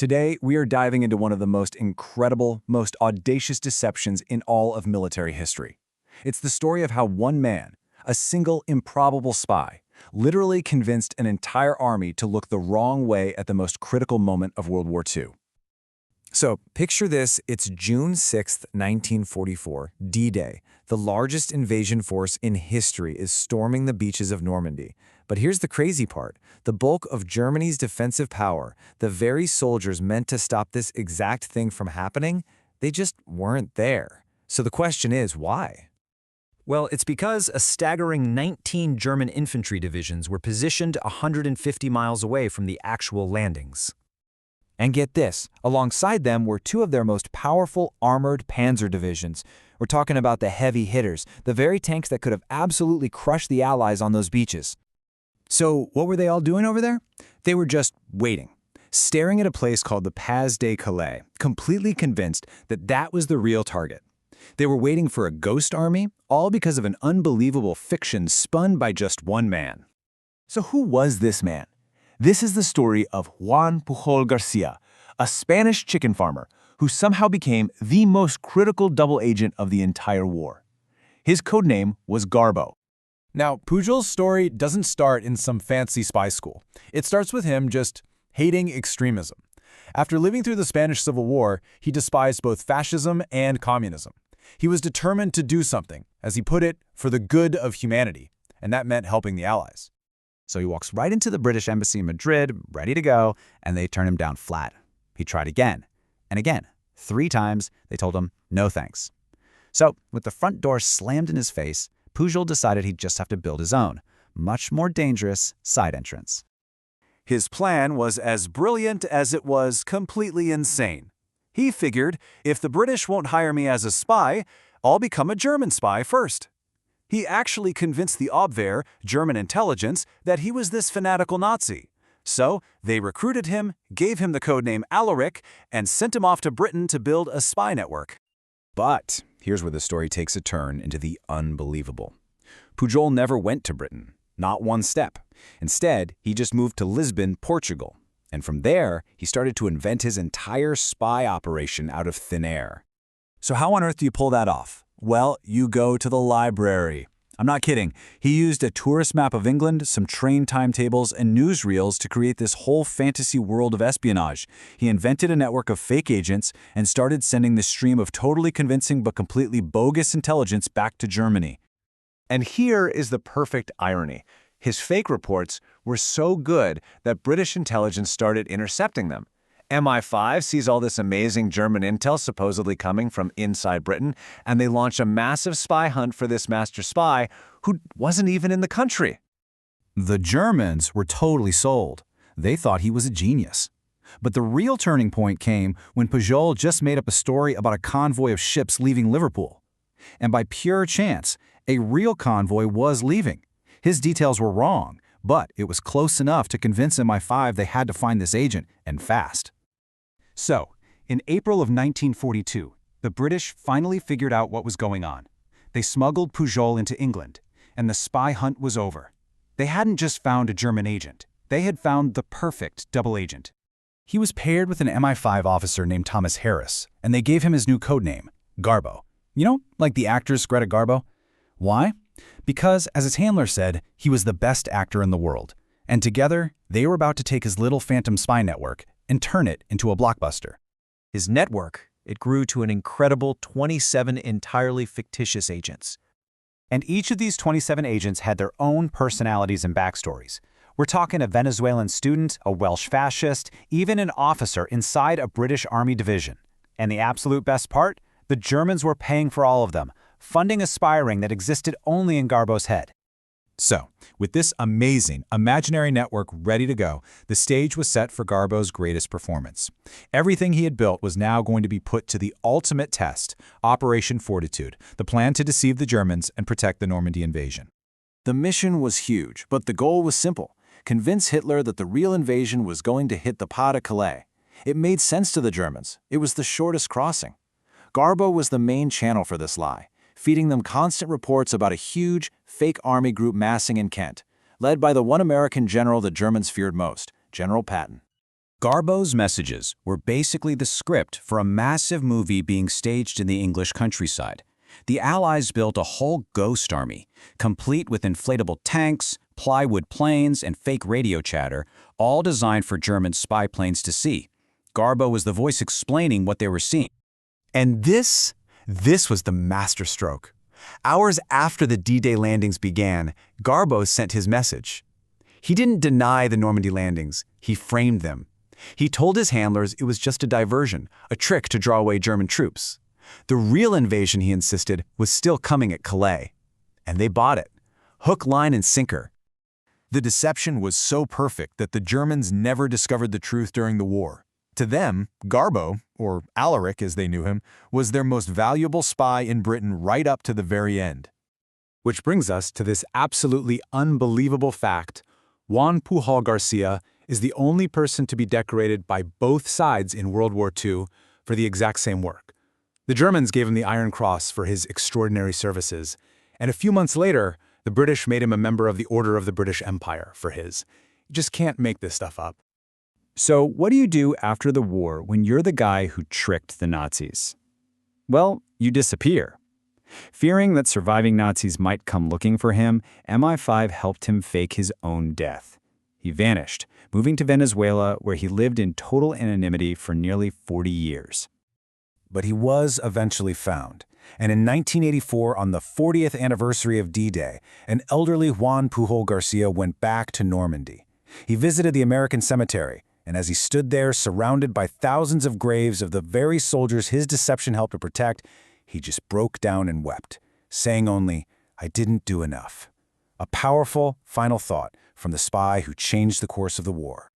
Today, we are diving into one of the most incredible, most audacious deceptions in all of military history. It's the story of how one man, a single improbable spy, literally convinced an entire army to look the wrong way at the most critical moment of World War II. So, picture this, it's June 6, 1944, D-Day. The largest invasion force in history is storming the beaches of Normandy. But here's the crazy part. The bulk of Germany's defensive power, the very soldiers meant to stop this exact thing from happening, they just weren't there. So the question is, why? Well, it's because a staggering 19 German infantry divisions were positioned 150 miles away from the actual landings. And get this, alongside them were two of their most powerful armored Panzer divisions. We're talking about the heavy hitters, the very tanks that could have absolutely crushed the Allies on those beaches. So what were they all doing over there? They were just waiting, staring at a place called the Pas de Calais, completely convinced that that was the real target. They were waiting for a ghost army, all because of an unbelievable fiction spun by just one man. So who was this man? This is the story of Juan Pujol García, a Spanish chicken farmer who somehow became the most critical double agent of the entire war. His codename was Garbo. Now, Pujol's story doesn't start in some fancy spy school. It starts with him just hating extremism. After living through the Spanish Civil War, he despised both fascism and communism. He was determined to do something, as he put it, for the good of humanity, and that meant helping the Allies. So he walks right into the British embassy in Madrid, ready to go, and they turn him down flat. He tried again, and again. 3 times, they told him, no thanks. So, with the front door slammed in his face, Pujol decided he'd just have to build his own, much more dangerous side entrance. His plan was as brilliant as it was completely insane. He figured, if the British won't hire me as a spy, I'll become a German spy first. He actually convinced the Abwehr, German intelligence, that he was this fanatical Nazi. So they recruited him, gave him the codename Alaric, and sent him off to Britain to build a spy network. But here's where the story takes a turn into the unbelievable. Pujol never went to Britain, not one step. Instead, he just moved to Lisbon, Portugal. And from there, he started to invent his entire spy operation out of thin air. So how on earth do you pull that off? Well, you go to the library. I'm not kidding. He used a tourist map of England, some train timetables, and newsreels to create this whole fantasy world of espionage. He invented a network of fake agents and started sending the stream of totally convincing but completely bogus intelligence back to Germany. And here is the perfect irony. His fake reports were so good that British intelligence started intercepting them. MI5 sees all this amazing German intel supposedly coming from inside Britain, and they launch a massive spy hunt for this master spy who wasn't even in the country. The Germans were totally sold. They thought he was a genius. But the real turning point came when Pujol just made up a story about a convoy of ships leaving Liverpool. And by pure chance, a real convoy was leaving. His details were wrong, but it was close enough to convince MI5 they had to find this agent, and fast. So, in April of 1942, the British finally figured out what was going on. They smuggled Pujol into England, and the spy hunt was over. They hadn't just found a German agent. They had found the perfect double agent. He was paired with an MI5 officer named Thomas Harris, and they gave him his new codename, Garbo. You know, like the actress Greta Garbo? Why? Because, as his handler said, he was the best actor in the world. And together, they were about to take his little phantom spy network and turn it into a blockbuster. His network, it grew to an incredible 27 entirely fictitious agents. And each of these 27 agents had their own personalities and backstories. We're talking a Venezuelan student, a Welsh fascist, even an officer inside a British Army division. And the absolute best part? The Germans were paying for all of them, funding a spy ring that existed only in Garbo's head. So, with this amazing, imaginary network ready to go, the stage was set for Garbo's greatest performance. Everything he had built was now going to be put to the ultimate test, Operation Fortitude, the plan to deceive the Germans and protect the Normandy invasion. The mission was huge, but the goal was simple: convince Hitler that the real invasion was going to hit the Pas de Calais. It made sense to the Germans. It was the shortest crossing. Garbo was the main channel for this lie, feeding them constant reports about a huge, fake army group massing in Kent, led by the one American general the Germans feared most, General Patton. Garbo's messages were basically the script for a massive movie being staged in the English countryside. The Allies built a whole ghost army, complete with inflatable tanks, plywood planes, and fake radio chatter, all designed for German spy planes to see. Garbo was the voice explaining what they were seeing. And this was the masterstroke. Hours after the D-Day landings began, Garbo sent his message. He didn't deny the Normandy landings, he framed them. He told his handlers it was just a diversion, a trick to draw away German troops. The real invasion, he insisted, was still coming at Calais. And they bought it. Hook, line, and sinker. The deception was so perfect that the Germans never discovered the truth during the war. To them, Garbo, or Alaric as they knew him, was their most valuable spy in Britain right up to the very end. Which brings us to this absolutely unbelievable fact. Juan Pujol García is the only person to be decorated by both sides in World War II for the exact same work. The Germans gave him the Iron Cross for his extraordinary services, and a few months later, the British made him a member of the Order of the British Empire for his. You just can't make this stuff up. So what do you do after the war when you're the guy who tricked the Nazis? Well, you disappear. Fearing that surviving Nazis might come looking for him, MI5 helped him fake his own death. He vanished, moving to Venezuela, where he lived in total anonymity for nearly 40 years. But he was eventually found, and in 1984, on the 40th anniversary of D-Day, an elderly Juan Pujol García went back to Normandy. He visited the American cemetery, and as he stood there surrounded by thousands of graves of the very soldiers his deception helped to protect, he just broke down and wept, saying only, "I didn't do enough." A powerful, final thought from the spy who changed the course of the war.